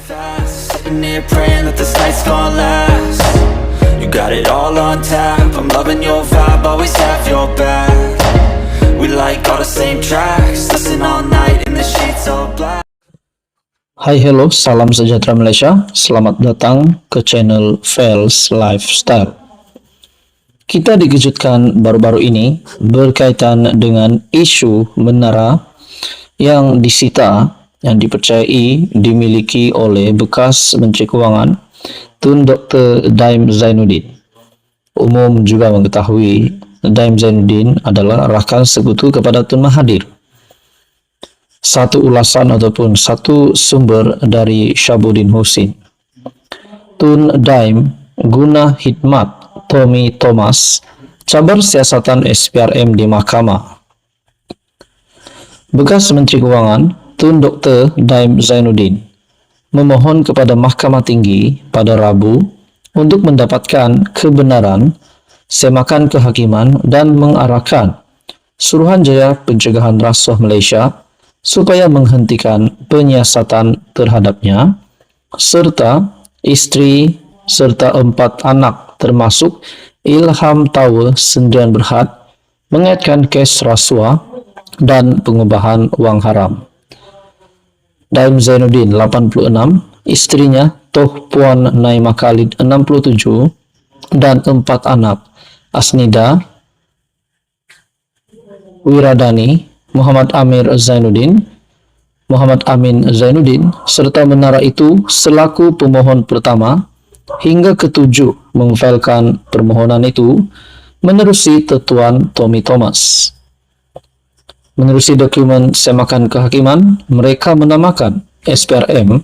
fast, sitting here praying that this night's gonna last. You got it all on tap, I'm loving your vibe, always have your back. We like all the same tracks, listen all night in the sheets all black. Hai, hello, salam sejahtera Malaysia. Selamat datang ke channel Fels Lifestyle. Kita dikejutkan baru-baru ini berkaitan dengan isu menara yang disita, yang dipercayai dimiliki oleh bekas Menteri Kewangan Tun Dr. Daim Zainuddin. Umum juga mengetahui Daim Zainuddin adalah rakan sekutu kepada Tun Mahathir. Satu ulasan ataupun satu sumber dari Shahabuddin Hussein. Tun Daim guna khidmat Tommy Thomas, cabar siasatan SPRM di Mahkamah. Bekas Menteri Kewangan Tun Dr. Daim Zainuddin memohon kepada Mahkamah Tinggi pada Rabu untuk mendapatkan kebenaran semakan kehakiman dan mengarahkan Suruhanjaya Pencegahan Rasuah Malaysia supaya menghentikan penyiasatan terhadapnya serta isteri serta 4 anak termasuk Ilham Tower Sendirian Berhad mengaitkan kes rasuah dan pengubahan wang haram. Daim Zainuddin 86, istrinya Toh Puan Naimah Khalid 67 dan 4 anak Asnida Wiradani, Muhammad Amir Zainuddin, Muhammad Amin Zainuddin serta menara itu selaku pemohon pertama hingga ketujuh memfailkan permohonan itu menerusi tetuan Tommy Thomas. Menerusi dokumen semakan kehakiman, mereka menamakan SPRM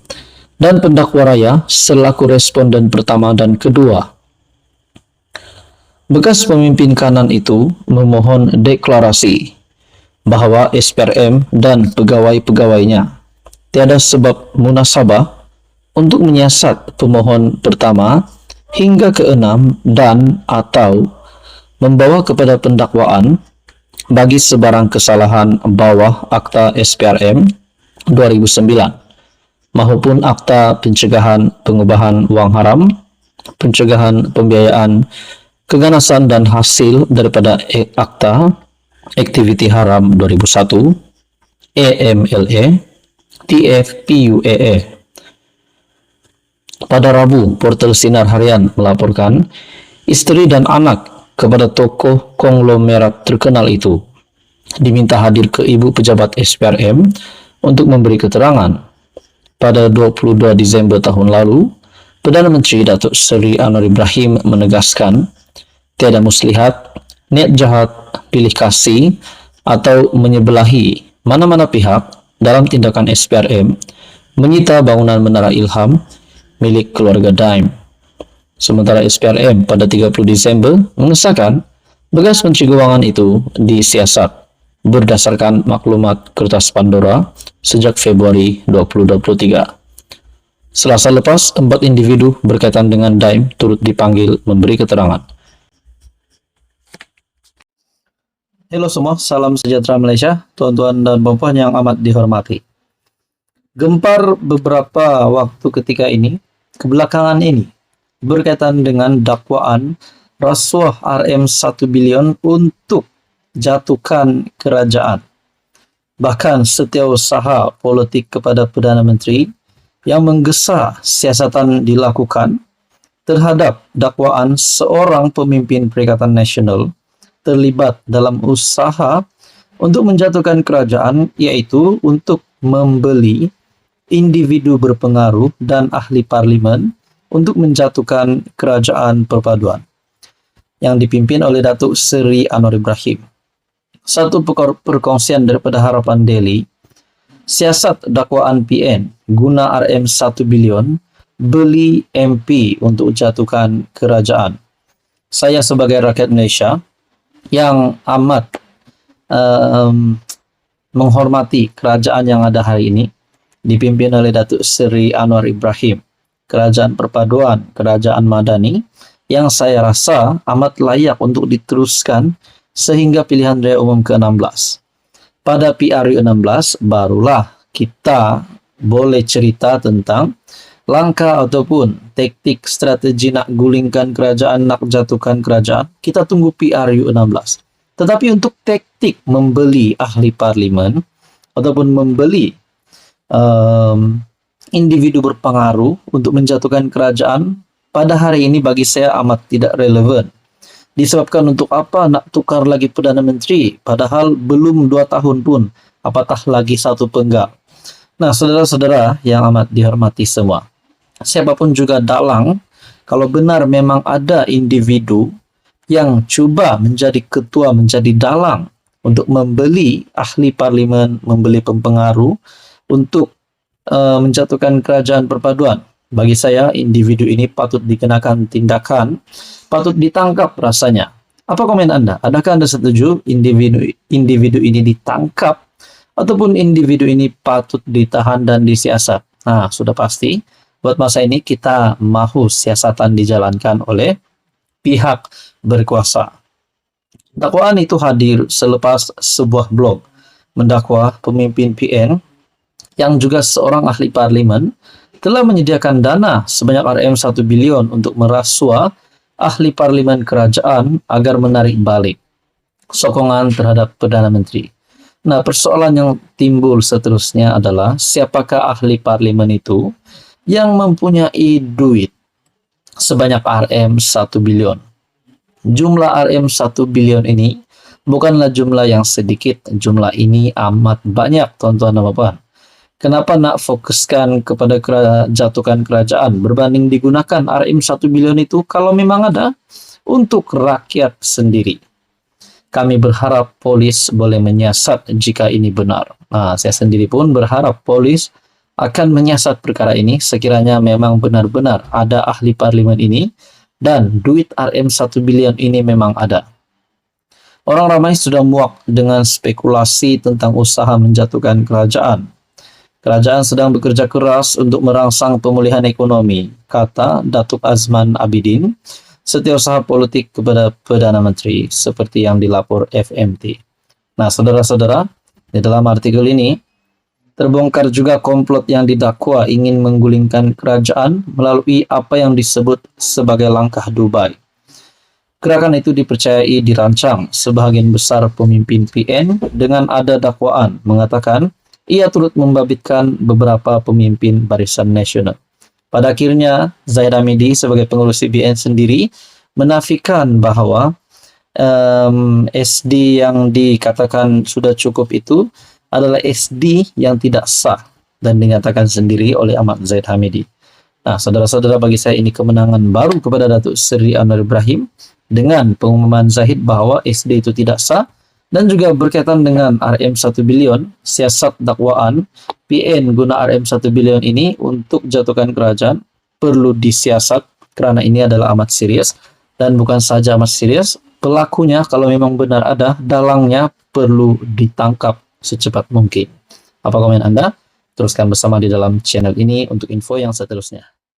dan pendakwa raya selaku responden pertama dan kedua. Bekas pemimpin kanan itu memohon deklarasi bahwa SPRM dan pegawai-pegawainya tiada sebab munasabah untuk menyiasat pemohon pertama hingga ke-6 dan atau membawa kepada pendakwaan bagi sebarang kesalahan bawah Akta SPRM 2009 maupun Akta Pencegahan Pengubahan Wang Haram, Pencegahan Pembiayaan Keganasan dan Hasil daripada Akta Aktiviti Haram 2001 AMLA TFPUAA. Pada Rabu, Portal Sinar Harian melaporkan isteri dan anak kepada tokoh konglomerat terkenal itu diminta hadir ke Ibu Pejabat SPRM untuk memberi keterangan. Pada 22 Disember tahun lalu, Perdana Menteri Datuk Seri Anwar Ibrahim menegaskan tiada muslihat, niat jahat, pilih kasih atau menyebelahi mana-mana pihak dalam tindakan SPRM menyita bangunan Menara Ilham milik keluarga Daim. Sementara SPRM pada 30 Desember mengesahkan bekas Menteri Kewangan itu disiasat berdasarkan maklumat kertas Pandora sejak Februari 2023. Selasa lepas, 4 individu berkaitan dengan Daim turut dipanggil memberi keterangan. Halo semua, salam sejahtera Malaysia, tuan-tuan dan puan-puan yang amat dihormati. Gempar beberapa waktu ketika ini, kebelakangan ini, berkaitan dengan dakwaan rasuah RM 1 bilion untuk jatuhkan kerajaan. Bahkan setiausaha politik kepada Perdana Menteri yang menggesa siasatan dilakukan terhadap dakwaan seorang pemimpin Perikatan Nasional terlibat dalam usaha untuk menjatuhkan kerajaan, yaitu untuk membeli individu berpengaruh dan ahli parlimen untuk menjatuhkan kerajaan perpaduan yang dipimpin oleh Datuk Seri Anwar Ibrahim. Satu perkongsian daripada Harapan Daily, siasat dakwaan PN guna RM 1 bilion beli MP untuk jatuhkan kerajaan. Saya sebagai rakyat Malaysia yang amat menghormati kerajaan yang ada hari ini dipimpin oleh Datuk Seri Anwar Ibrahim, kerajaan perpaduan, kerajaan madani yang saya rasa amat layak untuk diteruskan sehingga pilihan raya umum ke-16. Pada PRU 16 barulah kita boleh cerita tentang langkah ataupun taktik strategi nak gulingkan kerajaan, nak jatuhkan kerajaan, kita tunggu PRU16. Tetapi untuk taktik membeli ahli parlimen ataupun membeli individu berpengaruh untuk menjatuhkan kerajaan, pada hari ini bagi saya amat tidak relevan. Disebabkan untuk apa nak tukar lagi Perdana Menteri, padahal belum 2 tahun pun, apatah lagi 1 penggal. Nah, saudara-saudara yang amat dihormati semua, siapapun juga dalang, kalau benar memang ada individu yang cuba menjadi ketua, menjadi dalang untuk membeli ahli parlimen, membeli pempengaruh untuk menjatuhkan kerajaan perpaduan, bagi saya individu ini patut dikenakan tindakan, patut ditangkap rasanya. Apa komen Anda? Adakah Anda setuju individu ini ditangkap ataupun individu ini patut ditahan dan disiasat? Nah, sudah pasti buat masa ini kita mahu siasatan dijalankan oleh pihak berkuasa. Dakwaan itu hadir selepas sebuah blog mendakwa pemimpin PN yang juga seorang ahli parlimen telah menyediakan dana sebanyak RM1 bilion untuk merasua ahli parlimen kerajaan agar menarik balik sokongan terhadap Perdana Menteri. Nah, persoalan yang timbul seterusnya adalah siapakah ahli parlimen itu yang mempunyai duit sebanyak RM1 bilion. Jumlah RM1 bilion ini bukanlah jumlah yang sedikit, jumlah ini amat banyak, tuan-tuan dan puan. Kenapa nak fokuskan kepada jatuhkan kerajaan berbanding digunakan RM1 bilion itu kalau memang ada untuk rakyat sendiri? Kami berharap polis boleh menyiasat jika ini benar. Nah, saya sendiri pun berharap polis akan menyiasat perkara ini sekiranya memang benar-benar ada ahli parlimen ini dan duit RM1 bilion ini memang ada. Orang ramai sudah muak dengan spekulasi tentang usaha menjatuhkan kerajaan. Kerajaan sedang bekerja keras untuk merangsang pemulihan ekonomi, kata Datuk Azman Abidin, setiausaha politik kepada Perdana Menteri, seperti yang dilapor FMT. Nah, saudara-saudara, di dalam artikel ini, terbongkar juga komplot yang didakwa ingin menggulingkan kerajaan melalui apa yang disebut sebagai langkah Dubai. Gerakan itu dipercayai dirancang sebahagian besar pemimpin PN dengan ada dakwaan mengatakan ia turut membabitkan beberapa pemimpin Barisan Nasional. Pada akhirnya, Zahid Hamidi sebagai pengurus CBN sendiri menafikan bahwa SD yang dikatakan sudah cukup itu adalah SD yang tidak sah dan dinyatakan sendiri oleh Ahmad Zahid Hamidi. Nah, saudara-saudara, bagi saya ini kemenangan baru kepada Datuk Seri Anwar Ibrahim dengan pengumuman Zahid bahwa SD itu tidak sah. Dan juga berkaitan dengan RM1 bilion, siasat dakwaan PN guna RM1 bilion ini untuk jatuhkan kerajaan perlu disiasat karena ini adalah amat serius. Dan bukan saja amat serius, pelakunya kalau memang benar ada, dalangnya perlu ditangkap secepat mungkin. Apa komen Anda? Teruskan bersama di dalam channel ini untuk info yang seterusnya.